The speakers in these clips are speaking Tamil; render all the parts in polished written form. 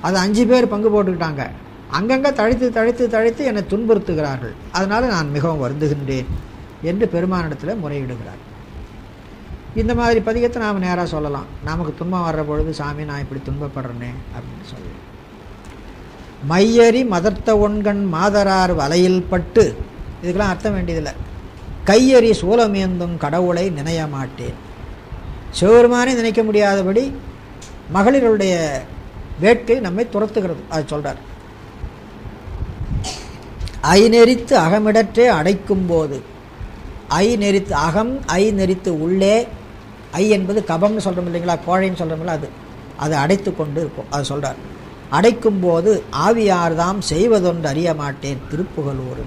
அது 5 பேர் பங்கு போட்டுக்கிட்டாங்க. அங்கங்கே தழைத்து தழைத்து தழைத்து என்னை துன்புறுத்துகிறார்கள், அதனால் நான் மிகவும் வருந்துகின்றேன் என்று பெருமானிடத்தில் முறையிடுகிறார். இந்த மாதிரி பதிகத்தை நாம் நேராக சொல்லலாம். நமக்கு துன்பம் வர்ற பொழுது, சாமி நான் இப்படி துன்பப்படுறேனே அப்படின்னு சொல்லலாம். மையறி மதர்த்த ஒன்கண் மாதரார் வலையில் பட்டு, இதுக்கெல்லாம் அர்த்தம் வேண்டியதில்லை. கையறி சூலமேந்தும் கடவுளை நினைய மாட்டேன். சிவபெருமானே நினைக்க முடியாதபடி மகளிருடைய வேட்கை நம்மை துரத்துகிறது, அது சொல்கிறார். ஐ நெறித்து அகமிடற்றே அடைக்கும் போது, ஐ நெறித்து அகம், ஐ நெறித்து உள்ளே, ஐ என்பது கபம்னு சொல்கிறோம் இல்லைங்களா, கோழைன்னு சொல்கிறோம்ல, அது அடைத்து கொண்டு இருக்கும், அது சொல்கிறார். அடைக்கும் போது ஆவியார்தாம் செய்வதொன்று அறிய மாட்டேன் திருப்புகலூர்.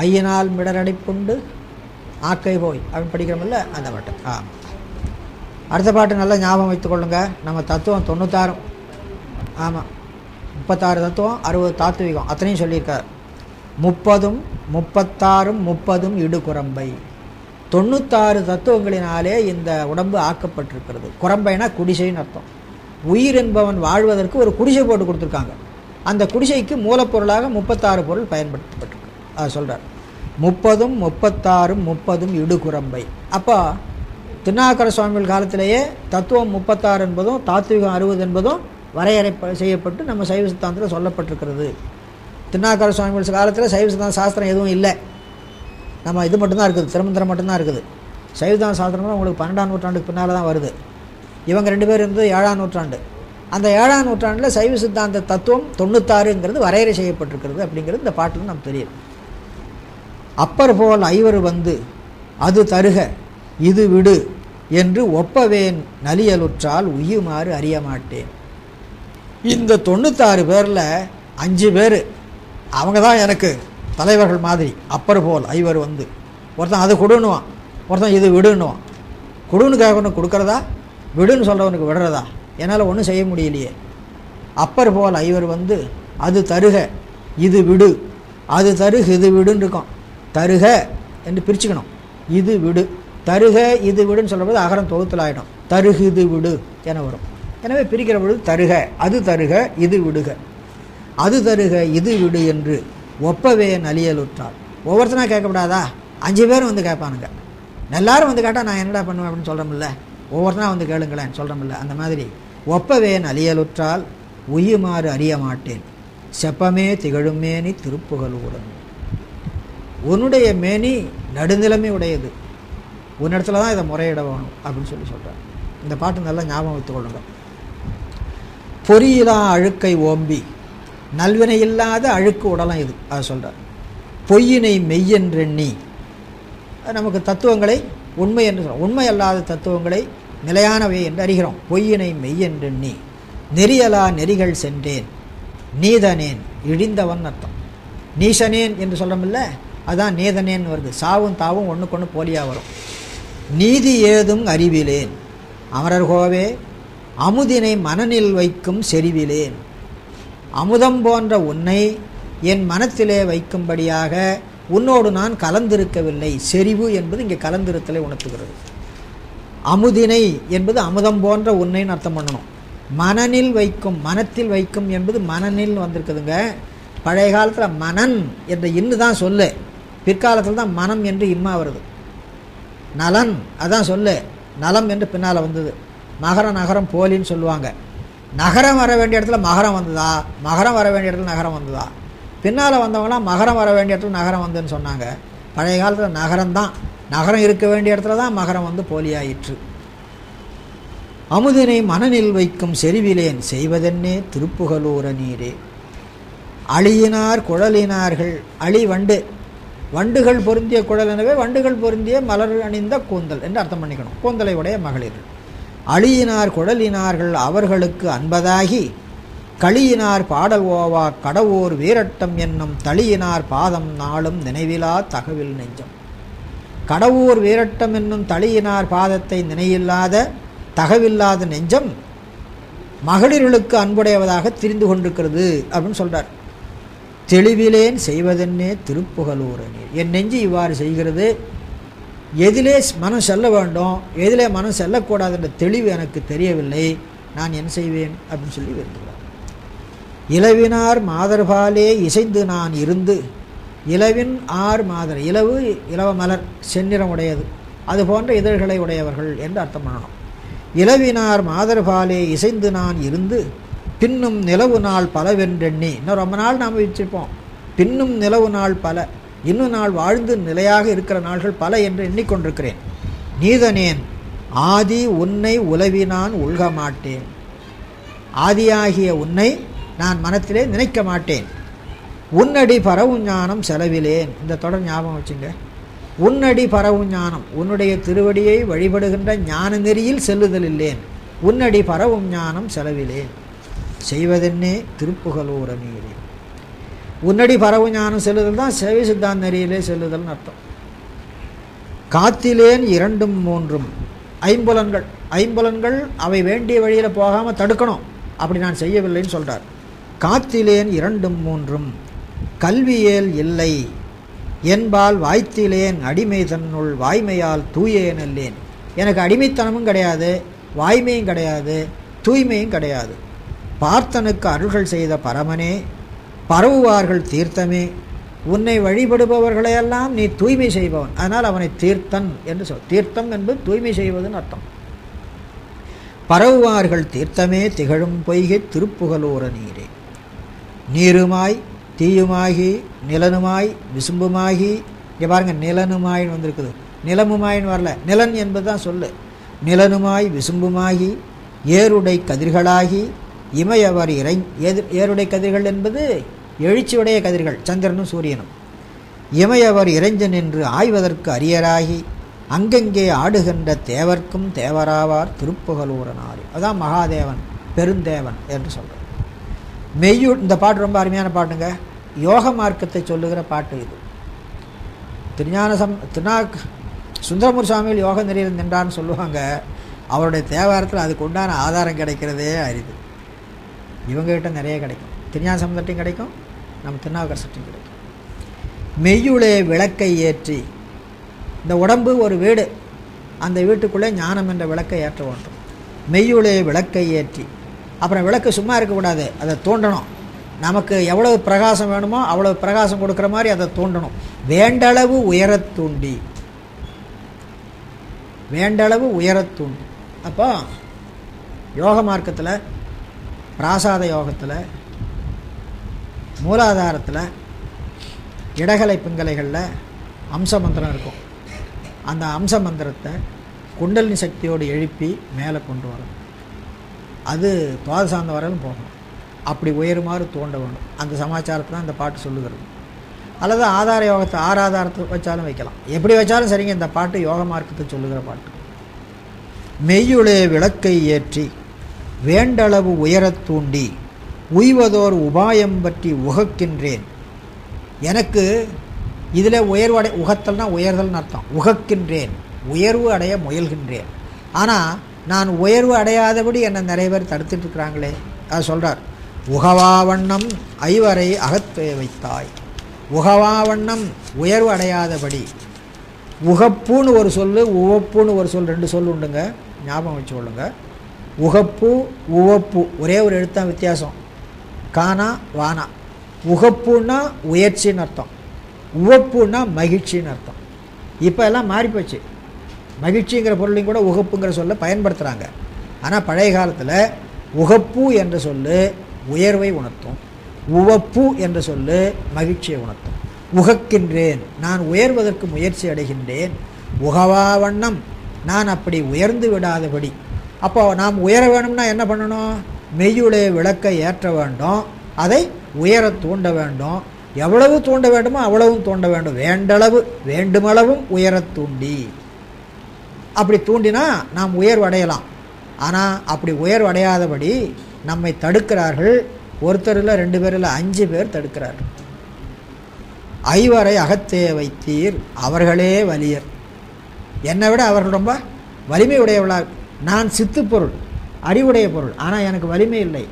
ஐயனால் மிடரடைப்புண்டு ஆக்கை போய் அப்படின்னு படிக்கிறோமில்ல, அந்த பாட்டு. அடுத்த பாட்டு நல்லா ஞாபகம் வைத்துக் கொள்ளுங்க. நம்ம தத்துவம் 96, ஆமாம் 36 தத்துவம், 60 தாத்துவிகம், அத்தனையும் சொல்லியிருக்கார். 30, 36, 30 இடுகுரம்பை. 96 தத்துவங்களினாலே இந்த உடம்பு ஆக்கப்பட்டிருக்கிறது. குரம்பைனா குடிசைன்னு அர்த்தம். உயிர் என்பவன் வாழ்வதற்கு ஒரு குடிசை போட்டு கொடுத்துருக்காங்க. அந்த குடிசைக்கு மூலப்பொருளாக 36 பொருள் பயன்படுத்தப்பட்டிருக்கு, அது சொல்கிறார். 30, 36, 30 இடுகுரம்பை. அப்போ திருநாவுக்கர சுவாமிகள் காலத்திலேயே தத்துவம் 36 என்பதும் தாத்விகம் 60 என்பதும் வரையறை செய்யப்பட்டு நம்ம சைவ சித்தாந்தத்தில் சொல்லப்பட்டிருக்கிறது. திருநாவுக்கர சுவாமிகள் காலத்தில் சைவ சித்தாந்த சாஸ்திரம் எதுவும் இல்லை. நம்ம இது மட்டும்தான் இருக்குது, திருமந்திரம் மட்டும்தான் இருக்குது. சைவ சித்தாந்த சாஸ்திரம்லாம் உங்களுக்கு 12ஆம் நூற்றாண்டுக்கு பின்னால் தான் வருது. இவங்க 2 பேர் இருந்தது 7ஆம் நூற்றாண்டு. அந்த 7ஆம் நூற்றாண்டில் சைவ சித்தாந்த தத்துவம் 96ங்கிறது வரையறை செய்யப்பட்டிருக்கிறது அப்படிங்கிறது இந்த பாட்டில் நமக்கு தெரியும். அப்பர் போல் ஐவர் வந்து அது தருக இது விடு என்று ஒப்பவேன் நலியலுற்றால் உய்யுமாறு அறிய மாட்டேன். இந்த 96 பேரில் 5 பேர் அவங்க தான் எனக்கு தலைவர்கள் மாதிரி. அப்பர் போல் ஐவர் வந்து, ஒருத்தன் அது கொடுன்னுவான், ஒருத்தன் இது விடுன்னுவான். கொடுன்னு கேட்கணும் கொடுக்குறதா, விடுன்னு சொல்கிறவனுக்கு விடுறதா, என்னால் ஒன்றும் செய்ய முடியலையே. அப்பர் போல் ஐவர் வந்து அது தருக இது விடு, அது தருக இது விடுன்னு இருக்கும். தருக என்று பிரிச்சுக்கணும். இது விடு, தருக இது விடுன்னு சொல்லும்போது அகரம் தொகுத்தில் ஆகிடும். தருகு இது விடு என வரும். எனவே பிரிக்கிற பொழுது தருக, அது தருக இது விடுக, அது தருக இது விடு என்று ஒப்பவே நலியலுற்றால். ஒவ்வொருத்தனா கேட்கக்கூடாதா? 5 பேரும் வந்து கேட்பானுங்க. எல்லாரும் வந்து கேட்டால் நான் என்னடா பண்ணுவேன் அப்படின்னு சொல்கிறோம்ல, ஒவ்வொருத்தனா வந்து கேளுங்களேன் சொல்கிறோம்ல. அந்த மாதிரி ஒப்பவே நலியலுற்றால் உய்யுமாறு அறிய மாட்டேன் செப்பமே திகழும் மேனி திருப்புகலூரன். உன்னுடைய மேனி நடுநிலைமை உடையது, உன்னிடத்துல தான் இதை முறையிட வேணும் அப்படின்னு சொல்கிறார். இந்த பாட்டு நல்லா ஞாபகம் வைத்துக் கொள்ளுங்க. பொறியிலா அழுக்கை ஓம்பி, நல்வினை இல்லாத அழுக்கு உடலாம் இது, அதை சொல்கிறார். பொய்யினை மெய்யென்றெண்ணி, நமக்கு தத்துவங்களை உண்மை என்று சொல்கிறோம், உண்மை அல்லாத தத்துவங்களை நிலையானவை என்று அறிகிறோம். பொய்யினை மெய்யென்றெண்ணி நெறியலா நெறிகள் சென்றேன் நீதனேன் இழிந்தவன் அர்த்தம். நீசனேன் என்று சொல்கிறோமில்ல, அதுதான் நீதனேன் வருது. சாவும் தாவும் ஒன்றுக்கு ஒன்று போலியாக வரும். நீதி ஏதும் அறிவிலேன் அமரர்கோவே அமுதினை மனநில் வைக்கும் செறிவிலேன். அமுதம் போன்ற உன்னை என் மனத்திலே வைக்கும்படியாக உன்னோடு நான் கலந்திருக்கவில்லை. செறிவு என்பது இங்கே கலந்திருத்தலை உணர்த்துகிறது. அமுதினை என்பது அமுதம் போன்ற உன்னைன்னு அர்த்தம் பண்ணணும். மனனில் வைக்கும், மனத்தில் வைக்கும் என்பது மனனில் வந்திருக்குதுங்க. பழைய காலத்தில் மனன் என்ற இன்னு தான் சொல்லு, பிற்காலத்தில் தான் மனம் என்று இம்மா வருது. நலன் அதான் சொல்லு, நலம் என்று பின்னால் வந்தது. மகரம் நகரம் போலின்னு சொல்லுவாங்க. நகரம் வர வேண்டிய இடத்துல மகரம் வந்ததா, மகரம் வர வேண்டிய இடத்துல நகரம் வந்ததா? பின்னால் வந்தவங்களாம் மகரம் வர வேண்டிய இடத்துல நகரம் வந்துன்னு சொன்னாங்க. பழைய காலத்தில் நகரம்தான், நகரம் இருக்க வேண்டிய இடத்துல தான் மகரம் வந்து போலியாயிற்று. அமுதினை மனநில் வைக்கும் செறிவிலேன் செய்வதென்னே திருப்புகலூர நீரே. அழியினார் குழலினார்கள், அழி வண்டு, வண்டுகள் பொருந்திய குழல், எனவே வண்டுகள் பொருந்திய மலர் அணிந்த கூந்தல் என்று அர்த்தம் பண்ணிக்கணும். கூந்தலை உடைய மகளிர்கள். அழியினார் குழலினார்கள் அவர்களுக்கு அன்பதாகி களியினார் பாடல் ஓவா கடவோர் வீரட்டம் என்னும் தளியினார் பாதம் நாளும் நினைவிலா தகவில் நெஞ்சம். கடவுர் வீரட்டம் என்னும் தளியினார் பாதத்தை நினைவில்லாத தகவில்லாத நெஞ்சம் மகளிர்களுக்கு அன்புடையவதாக திரிந்து கொண்டிருக்கிறது அப்படின்னு சொல்கிறார். தெளிவிலேன் செய்வதென்னே திருப்புகலூர நீர். என் நெஞ்சு இவ்வாறு செய்கிறது, எதிலே மனம் செல்ல வேண்டும், எதிலே மனம் செல்லக்கூடாது என்ற தெளிவு எனக்கு தெரியவில்லை. நான் என்ன செய்வேன் அப்படின்னு சொல்லி வருகிறார். இலவினார் மாதர்பாலே இசைந்து நான் இருந்து, இலவின் ஆர் மாதர், இலவு இலவ மலர் செந்நிறம் உடையது, அது போன்ற இதழ்களை உடையவர்கள் என்று அர்த்தம் பண்ணணும். இலவினார் மாதர்பாலே இசைந்து நான் இருந்து பின்னும் நிலவு நாள் பலவென்றெண்ணி, இன்னும் ரொம்ப நாள் நாம் வச்சுருப்போம், பின்னும் நிலவு நாள் பல, இன்னும் நாள் வாழ்ந்து நிலையாக இருக்கிற நாள்கள் பல என்று எண்ணிக்கொண்டிருக்கிறேன். நீதனேன் ஆதி உன்னை உலவினான் உள்க மாட்டேன், ஆதியாகிய உன்னை நான் மனத்திலே நினைக்க மாட்டேன். உன்னடி பரவும் ஞானம் செலவிலேன், இந்த தொடர் ஞாபகம் வச்சுங்க. உன்னடி பரவும் ஞானம், உன்னுடைய திருவடியை வழிபடுகின்ற ஞான நெறியில் செல்லுதல் இல்லேன். உன்னடி பரவும் ஞானம் செலவிலேன், செய்வதென்னே திருப்புகலூர நீரே. உன்னடி பரவும் ஞானம் செல்லுதல் தான் சேவை சித்தாந்த நெறியிலே செல்லுதல்னு அர்த்தம். காத்திலேன் இரண்டும் மூன்றும், ஐம்புலன்கள், ஐம்புலன்கள் அவை வேண்டிய வழியில் போகாமல் தடுக்கணும், அப்படி நான் செய்யவில்லைன்னு சொல்கிறார். காத்திலேன் இரண்டும் மூன்றும் கல்வியேல் இல்லை என்பால் வாய்த்திலேன் அடிமை தன்னுள் வாய்மையால் தூயேன் அல்லேன். எனக்கு அடிமைத்தனமும் கிடையாது, வாய்மையும் கிடையாது, தூய்மையும் கிடையாது. பார்த்தனுக்கு அருள்கள் செய்த பரமனே, பரவுவார்கள் தீர்த்தமே, உன்னை வழிபடுபவர்களையெல்லாம் நீ தூய்மை செய்பவன், அதனால் அவனை தீர்த்தன் என்று சொல். தீர்த்தம் என்பது தூய்மை செய்வதுன்னு அர்த்தம். பரவுவார்கள் தீர்த்தமே திகழும் பொய்கை திருப்புகலூர நீரே. நீருமாய் தீயுமாகி நிலனுமாய் விசும்புமாகி, இங்கே பாருங்கள் நிலனுமாயின்னு வந்திருக்குது, நிலமுமாயின்னு வரல, நிலன் என்பது தான் சொல்லு. நிலனுமாய் விசும்புமாகி ஏருடை கதிர்களாகி இமையவர் ஏருடை கதிர்கள் என்பது எழுச்சியுடைய கதிர்கள், சந்திரனும் சூரியனும். இமையவர் இறைஞ்சன் என்று ஆய்வதற்கு அரியராகி அங்கங்கே ஆடுகின்ற தேவர்க்கும் தேவராவார் திருப்புகலூரனார். அதான் மகாதேவன், பெருந்தேவன் என்று சொல்கிறார். இந்த பாட்டு ரொம்ப அருமையான பாட்டுங்க, யோக மார்க்கத்தை சொல்லுகிற பாட்டு இது. சுந்தரமூர் சுவாமிகள் யோக நெறியில் நின்றான்னு சொல்லுவாங்க. அவருடைய தேவாரத்தில் அதுக்கு உண்டான ஆதாரம் கிடைக்கிறதே அரிது. இவங்ககிட்ட நிறைய கிடைக்கும், திருஞான சம்பந்தத்தையும் கிடைக்கும், நம்ம திருநாவுக்கரசர்ட்டையும் கிடைக்கும். மெய்யுளே விளக்கை ஏற்றி, இந்த உடம்பு ஒரு வீடு, அந்த வீட்டுக்குள்ளே ஞானம் என்ற விளக்கை ஏற்ற வேண்டும். மெய்யுளே விளக்கை ஏற்றி, அப்புறம் விளக்கு சும்மா இருக்கக்கூடாது, அதை தூண்டணும். நமக்கு எவ்வளவு பிரகாசம் வேணுமோ அவ்வளவு பிரகாசம் கொடுக்குற மாதிரி அதை தூண்டணும். வேண்டளவு உயரத் தூண்டி, வேண்டளவு உயரத் தூண்டி. அப்போ யோக மார்க்கத்தில், பிராசாத யோகத்தில், மூலாதாரத்தில், இடகலை பிங்கலைகளில் அம்ச மந்திரம் இருக்கும். அந்த அம்ச மந்திரத்தை குண்டலினி சக்தியோடு எழுப்பி மேலே கொண்டு வரணும். அது துவாதசாந்த வரையிலும் போகணும். அப்படி உயருமாறு தோண்ட வேண்டும். அந்த சமாச்சாரத்தை தான் இந்த பாட்டு சொல்லுகிறது. அல்லது ஆதார யோகத்தை ஆராதாரத்தை வச்சாலும் வைக்கலாம், எப்படி வச்சாலும் சரிங்க. இந்த பாட்டு யோக மார்க்கத்தை சொல்லுகிற பாட்டு. மெய்யுளே விளக்கை ஏற்றி வேண்டளவு உயரத் தூண்டி உய்வதோர் உபாயம் பற்றி உகக்கின்றேன். எனக்கு இதில் உயர்வு உகத்தல்னா உயர்தல்னு அர்த்தம். உகக்கின்றேன், உயர்வு அடைய முயல்கின்றேன். ஆனால் நான் உயர்வு அடையாதபடி என்னை நிறைய பேர் தடுத்துட்டு இருக்கிறாங்களே, அது சொல்கிறார். உகவாவண்ணம் ஐவரை அகத்தே வைத்தாய். உகவாவண்ணம் உயர்வு அடையாதபடி. உகப்புன்னு ஒரு சொல், உவப்புன்னு ஒரு சொல், ரெண்டு சொல் உண்டுங்க, ஞாபகம் வச்சு கொள்ளுங்க. உகப்பு உவப்பு ஒரே ஒரு எழுத்தான் வித்தியாசம், கானா வானா. உகப்புன்னா உயர்ச்சின்னு அர்த்தம், உவப்புன்னா மகிழ்ச்சின்னு அர்த்தம். இப்போ எல்லாம் மாறிப்போச்சு, மகிழ்ச்சிங்கிற பொருளையும் கூட உகப்புங்கிற சொல்ல பயன்படுத்துகிறாங்க. ஆனால் பழைய காலத்தில் உகப்பு என்ற சொல்லு உயர்வை உணர்த்தும், உவப்பு என்ற சொல்லு மகிழ்ச்சியை உணர்த்தும். உகக்கின்றேன், நான் உயர்வதற்கு முயற்சி அடைகின்றேன். உகவாவண்ணம், நான் அப்படி உயர்ந்து விடாதபடி. அப்போ நாம் உயர வேணும்னா என்ன பண்ணணும்? மெய்யுளே விளக்கை ஏற்ற வேண்டும், அதை உயர தூண்ட வேண்டும். எவ்வளவு தூண்ட வேண்டுமோ அவ்வளவும் தூண்ட வேண்டும். வேண்டளவு வேண்டுமளவும் உயரத் தூண்டி, அப்படி தூண்டினா நாம் உயர்வு அடையலாம். ஆனால் அப்படி உயர்வு அடையாதபடி நம்மை தடுக்கிறார்கள். ஒருத்தரில் 2 பேரில் 5 பேர் தடுக்கிறார்கள். ஐவரை அகத்தே வைத்தீர் அவர்களே வலியர். என்னை விட அவர்கள் ரொம்ப வலிமை உடையவளாக. நான் சித்துப்பொருள், அறிவுடைய பொருள், ஆனால் எனக்கு வலிமை இல்லை.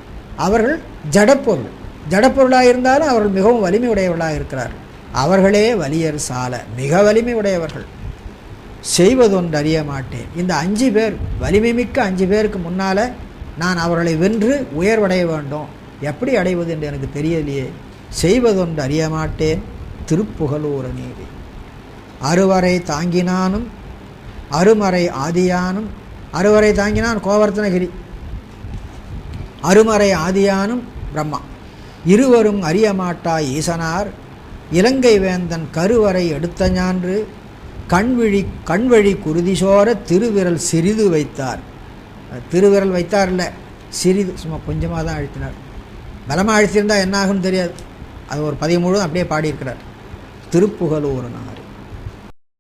அவர்கள் ஜடப்பொருள், ஜடப்பொருளாக இருந்தாலும் அவர்கள் மிகவும் வலிமை உடையவர்களாக இருக்கிறார்கள். அவர்களே வலியர் சால, மிக வலிமை உடையவர்கள். செய்வதொன்று அறிய மாட்டேன். இந்த 5 பேர், வலிமை மிக்க 5 பேருக்கு முன்னால் நான் அவர்களை வென்று உயர்வடைய வேண்டும். எப்படி அடைவது என்று எனக்கு தெரியலையே. செய்வதொன்று அறிய மாட்டேன் திருப்புகழூர நீதி. அருவரை தாங்கினானும் அருமறை ஆதியானும். அருவரை தாங்கினான் கோவர்த்தனகிரி, அருமறை ஆதியானும் பிரம்மா. இருவரும் அறியமாட்டா ஈசனார் இலங்கை வேந்தன் கருவறை எடுத்த ஞான்று. கண்வழி குருதிசோர திருவிரல் சிறிது வைத்தார். திருவிரல் வைத்தார் இல்லை, சிறிது, சும்மா கொஞ்சமாக தான் அழுத்தினார். பலமாக அழுத்தியிருந்தால் என்ன ஆகும்னு தெரியாது. அது ஒரு 13 அப்படியே பாடியிருக்கிறார். திருப்புகழூரனார்